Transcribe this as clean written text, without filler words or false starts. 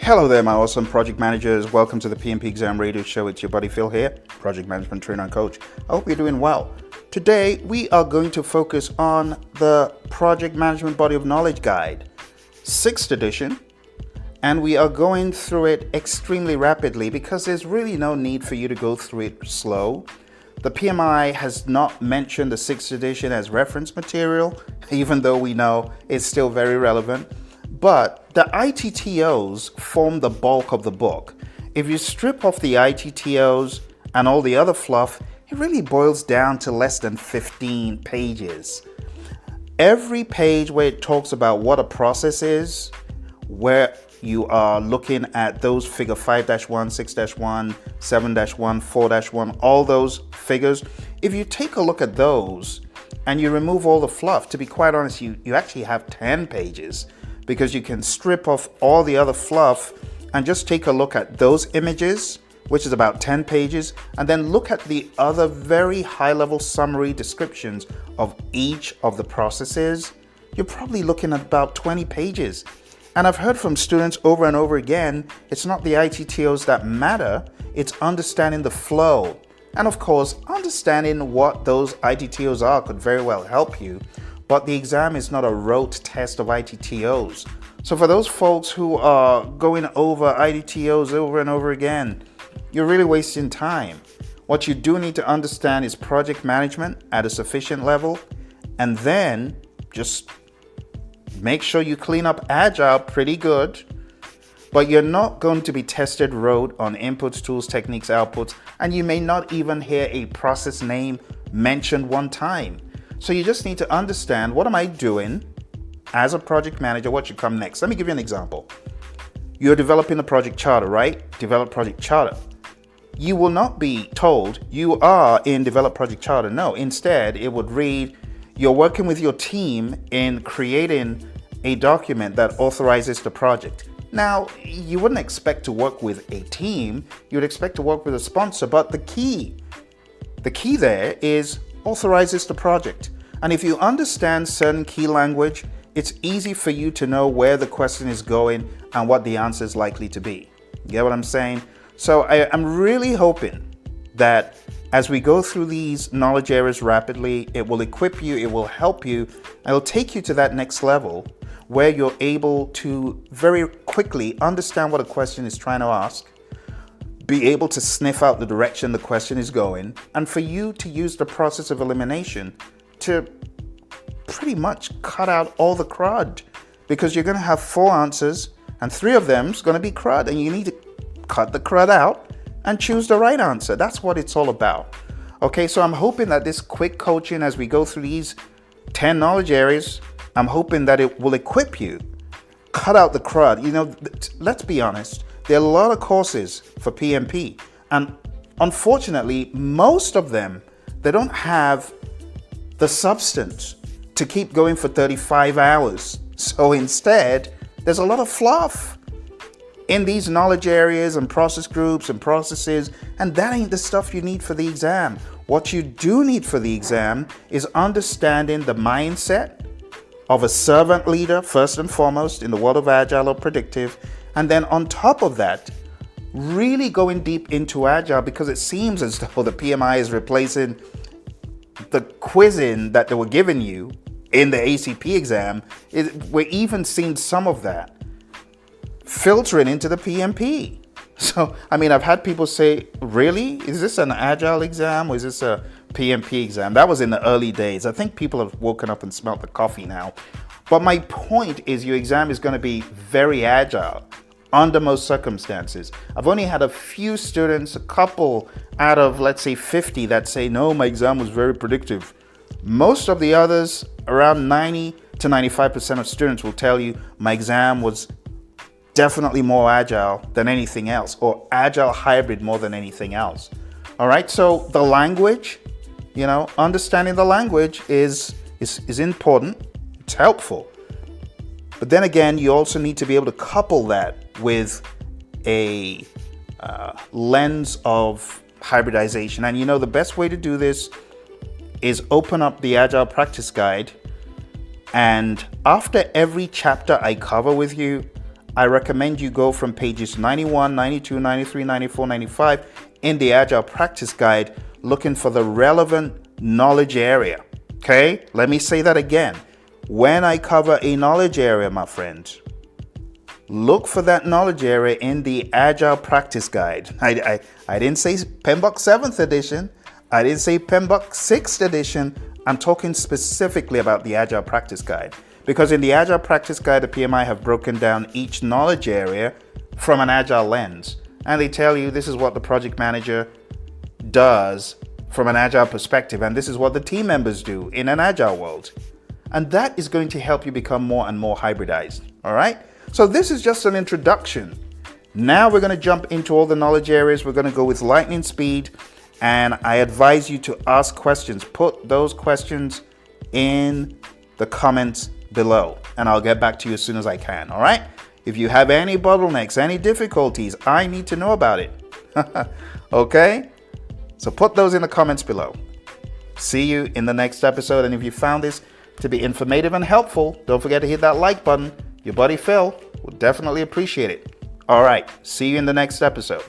Hello there, my awesome project managers. Welcome to the PMP Exam Radio Show. It's your buddy Phil here, project management trainer and coach. I hope you're doing well. Today, we are going to focus on the Project Management Body of Knowledge Guide, 6th edition, and we are going through it extremely rapidly because there's really no need for you to go through it slow. The PMI has not mentioned the 6th edition as reference material, even though we know it's still very relevant. But the ITTOs form the bulk of the book. If you strip off the ITTOs and all the other fluff, it really boils down to less than 15 pages. Every page where it talks about what a process is, where you are looking at those figure 5-1, 6-1, 7-1, 4-1, all those figures. If you take a look at those and you remove all the fluff, to be quite honest, you actually have 10 pages. Because you can strip off all the other fluff and just take a look at those images, which is about 10 pages, and then look at the other very high-level summary descriptions of each of the processes. You're probably looking at about 20 pages. And I've heard from students over and over again, it's not the ITTOs that matter, it's understanding the flow. And of course, understanding what those ITTOs are could very well help you. But the exam is not a rote test of ITTOs. So for those folks who are going over ITTOs over and over again, you're really wasting time. What you do need to understand is project management at a sufficient level, and then just make sure you clean up Agile pretty good. But you're not going to be tested rote on inputs, tools, techniques, outputs, and you may not even hear a process name mentioned one time. So you just need to understand, what am I doing as a project manager? What should come next? Let me give you an example. You're developing a project charter, right? Develop project charter. You will not be told you are in develop project charter. No, instead it would read, you're working with your team in creating a document that authorizes the project. Now, you wouldn't expect to work with a team. You would expect to work with a sponsor, but the key there is authorizes the project. And if you understand certain key language, it's easy for you to know where the question is going and what the answer is likely to be. You get what I'm saying? So I'm really hoping that as we go through these knowledge areas rapidly, it will equip you, it will help you, and it'll take you to that next level where you're able to very quickly understand what a question is trying to ask, be able to sniff out the direction the question is going, and for you to use the process of elimination to pretty much cut out all the crud, because you're going to have 4 answers and 3 of them is going to be crud, and you need to cut the crud out and choose the right answer. That's what it's all about. Okay, so I'm hoping that this quick coaching as we go through these 10 knowledge areas, I'm hoping that it will equip you, cut out the crud. You know, let's be honest, there are a lot of courses for PMP, and unfortunately, most of them, they don't have the substance to keep going for 35 hours. So instead, there's a lot of fluff in these knowledge areas and process groups and processes, and that ain't the stuff you need for the exam. What you do need for the exam is understanding the mindset of a servant leader, first and foremost, in the world of Agile or predictive, and then on top of that, really going deep into Agile, because it seems as though the PMI is replacing the quizzing that they were giving you in the ACP exam. We're even seeing some of that filtering into the PMP. So, I mean, I've had people say, really? Is this an Agile exam or is this a PMP exam? That was in the early days. I think people have woken up and smelt the coffee now. But my point is your exam is going to be very Agile under most circumstances. I've only had a few students, a couple out of, let's say, 50 that say, no, my exam was very predictive. Most of the others, around 90 to 95% of students will tell you my exam was definitely more Agile than anything else, or Agile hybrid more than anything else. All right, so the language, you know, understanding the language is important, it's helpful. But then again, you also need to be able to couple that with a lens of hybridization. And you know, the best way to do this is open up the Agile Practice Guide, and after every chapter I cover with you, I recommend you go from pages 91, 92, 93, 94, 95 in the Agile Practice Guide, looking for the relevant knowledge area. Okay, let me say that again. When I cover a knowledge area, my friends, look for that knowledge area in the Agile Practice Guide. I didn't say PMBOK 7th edition. I didn't say PMBOK 6th edition. I'm talking specifically about the Agile Practice Guide. Because in the Agile Practice Guide, the PMI have broken down each knowledge area from an Agile lens. And they tell you this is what the project manager does from an Agile perspective. And this is what the team members do in an Agile world. And that is going to help you become more and more hybridized. All right? So this is just an introduction. Now we're going to jump into all the knowledge areas. We're going to go with lightning speed. And I advise you to ask questions. Put those questions in the comments below, and I'll get back to you as soon as I can. All right? If you have any bottlenecks, any difficulties, I need to know about it. Okay? So put those in the comments below. See you in the next episode. And if you found this to be informative and helpful, don't forget to hit that like button. Your buddy Phil will definitely appreciate it. All right. See you in the next episode.